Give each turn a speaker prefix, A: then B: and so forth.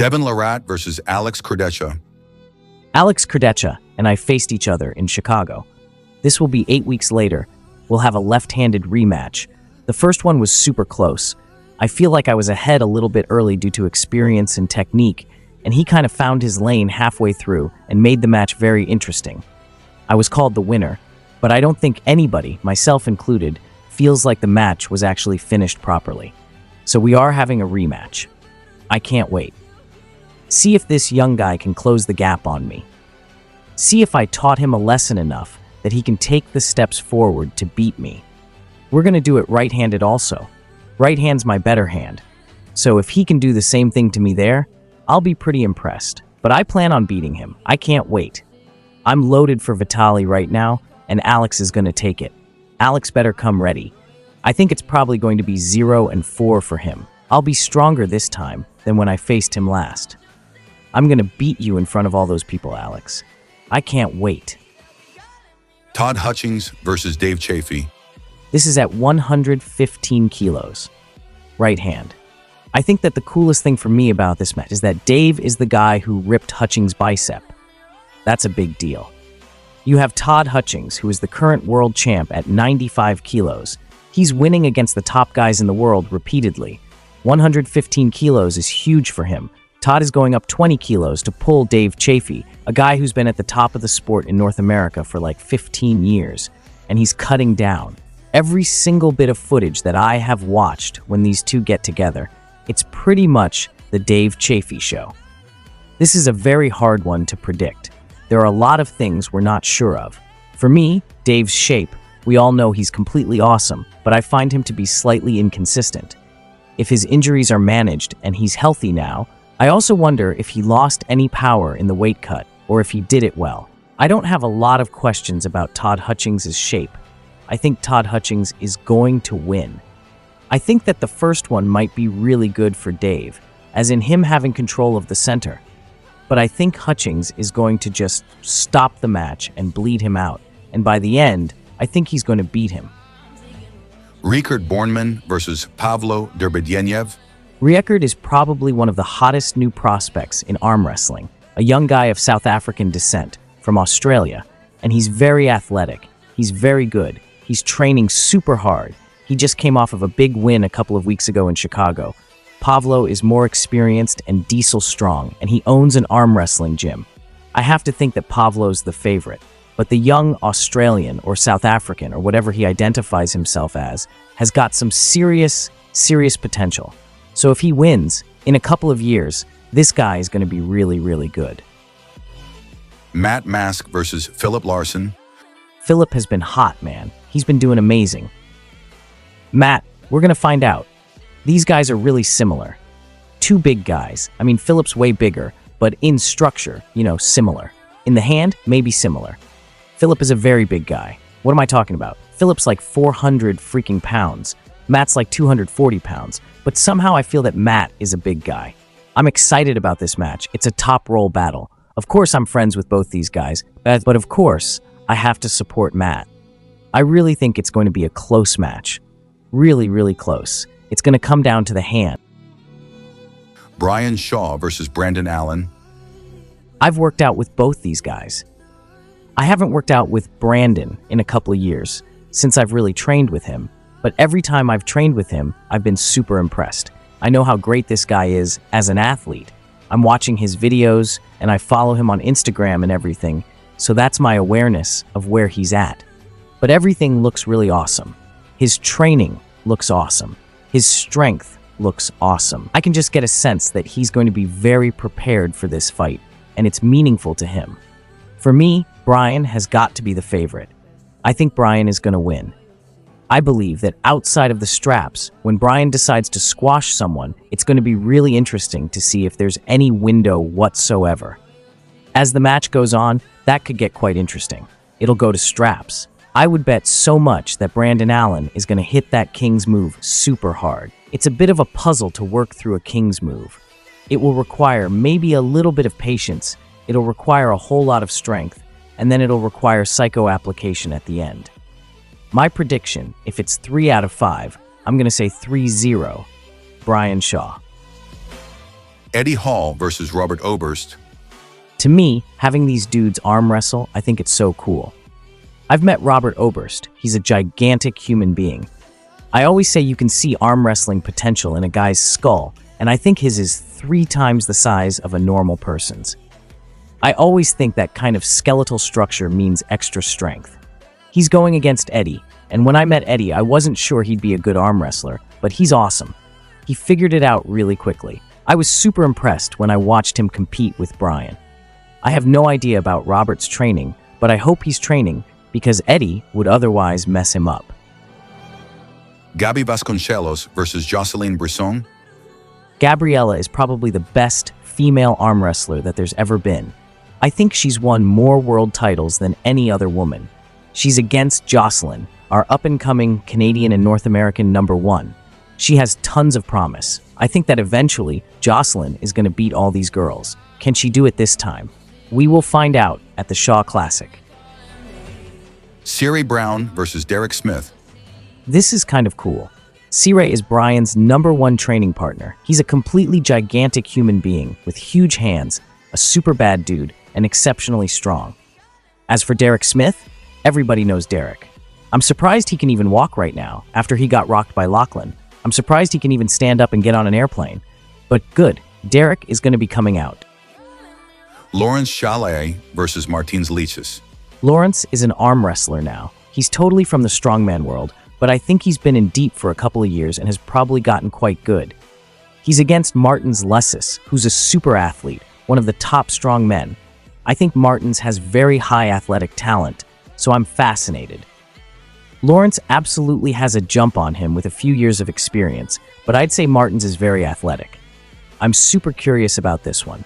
A: Devon Larratt versus Alex Cordesha.
B: Cordesha and I faced each other in Chicago. This will be 8 weeks later. We'll have a left-handed rematch. The first one was super close. I feel like I was ahead a little bit early due to experience and technique, and he kind of found his lane halfway through and made the match very interesting. I was called the winner, but I don't think anybody, myself included, feels like the match was actually finished properly. So we are having a rematch. I can't wait. See if this young guy can close the gap on me. See if I taught him a lesson enough that he can take the steps forward to beat me. We're going to do it right-handed also. Right hand's my better hand. So if he can do the same thing to me there, I'll be pretty impressed. But I plan on beating him. I can't wait. I'm loaded for Vitaly right now, and Alex is going to take it. Alex better come ready. I think it's probably going to be 0-4 for him. I'll be stronger this time than when I faced him last. I'm going to beat you in front of all those people, Alex. I can't wait.
A: Todd Hutchings versus Dave Chaffy.
B: This is at 115 kilos. Right hand. I think that the coolest thing for me about this match is that Dave is the guy who ripped Hutchings' bicep. That's a big deal. You have Todd Hutchings, who is the current world champ at 95 kilos. He's winning against the top guys in the world repeatedly. 115 kilos is huge for him. Todd is going up 20 kilos to pull Dave Chaffy, a guy who's been at the top of the sport in North America for like 15 years, and he's cutting down. Every single bit of footage that I have watched when these two get together, it's pretty much the Dave Chaffy show. This is a very hard one to predict. There are a lot of things we're not sure of. For me, Dave's shape, we all know he's completely awesome, but I find him to be slightly inconsistent. If his injuries are managed and he's healthy now, I also wonder if he lost any power in the weight cut or if he did it well. I don't have a lot of questions about Todd Hutchings' shape. I think Todd Hutchings is going to win. I think that the first one might be really good for Dave, as in him having control of the center. But I think Hutchings is going to just stop the match and bleed him out. And by the end, I think he's going to beat him.
A: Bourneman versus Pablo Derbedv.
B: Riekert is probably one of the hottest new prospects in arm wrestling, a young guy of South African descent from Australia, and he's very athletic. He's very good. He's training super hard. He just came off of a big win a couple of weeks ago in Chicago. Pablo is more experienced and diesel strong, and he owns an arm wrestling gym. I have to think that Pablo's the favorite, but the young Australian or South African or whatever he identifies himself as has got some serious potential. So if he wins, in a couple of years, this guy is going to be really, really good.
A: Matt Mask versus Philip Larson.
B: Philip has been hot, man. He's been doing amazing. Matt, we're going to find out. These guys are really similar. Two big guys. I mean, Philip's way bigger, but in structure, similar. In the hand, maybe similar. Philip is a very big guy. What am I talking about? Philip's like 400 freaking pounds. Matt's like 240 pounds. But somehow I feel that Matt is a big guy. I'm excited about this match. It's a top roll battle. Of course I'm friends with both these guys, but of course I have to support Matt. I really think it's going to be a close match. Really, really close. It's going to come down to the hand.
A: Brian Shaw versus Brandon Allen.
B: I've worked out with both these guys. I haven't worked out with Brandon in a couple of years, since I've really trained with him. But every time I've trained with him, I've been super impressed. I know how great this guy is as an athlete. I'm watching his videos, and I follow him on Instagram and everything, so that's my awareness of where he's at. But everything looks really awesome. His training looks awesome. His strength looks awesome. I can just get a sense that he's going to be very prepared for this fight, and it's meaningful to him. For me, Brian has got to be the favorite. I think Brian is going to win. I believe that outside of the straps, when Brian decides to squash someone, it's going to be really interesting to see if there's any window whatsoever. As the match goes on, that could get quite interesting. It'll go to straps. I would bet so much that Brandon Allen is going to hit that King's move super hard. It's a bit of a puzzle to work through a King's move. It will require maybe a little bit of patience, it'll require a whole lot of strength, and then it'll require psycho application at the end. My prediction, if it's 3 out of 5, I'm going to say 3-0, Brian Shaw.
A: Eddie Hall versus Robert Oburst.
B: To me, having these dudes arm wrestle, I think it's so cool. I've met Robert Oburst. He's a gigantic human being. I always say you can see arm wrestling potential in a guy's skull, and I think his is 3 times the size of a normal person's. I always think that kind of skeletal structure means extra strength. He's going against Eddie, and when I met Eddie, I wasn't sure he'd be a good arm wrestler, but he's awesome. He figured it out really quickly. I was super impressed when I watched him compete with Brian. I have no idea about Robert's training, but I hope he's training because Eddie would otherwise mess him up.
A: Gabby Baskonello versus Joselyn Brisson.
B: Gabriella is probably the best female arm wrestler that there's ever been. I think she's won more world titles than any other woman. She's against Joselyn, our up-and-coming Canadian and North American #1. She has tons of promise. I think that eventually Joselyn is going to beat all these girls. Can she do it this time? We will find out at the Shaw Classic.
A: Siir Brown versus Derek Smith.
B: This is kind of cool. Siir is Brian's #1 training partner. He's a completely gigantic human being with huge hands, a super bad dude, and exceptionally strong. As for Derek Smith, everybody knows Derek. I'm surprised he can even walk right now after he got rocked by Lachlan. I'm surprised he can even stand up and get on an airplane. But good, Derek is going to be coming out.
A: Lawrence Shalet versus Martins Leis.
B: Lawrence is an arm wrestler now. He's totally from the strongman world, but I think he's been in deep for a couple of years and has probably gotten quite good. He's against Martins Leis, who's a super athlete, one of the top strong men. I think Martins has very high athletic talent, so I'm fascinated. Lawrence absolutely has a jump on him with a few years of experience, but I'd say Martins is very athletic. I'm super curious about this one.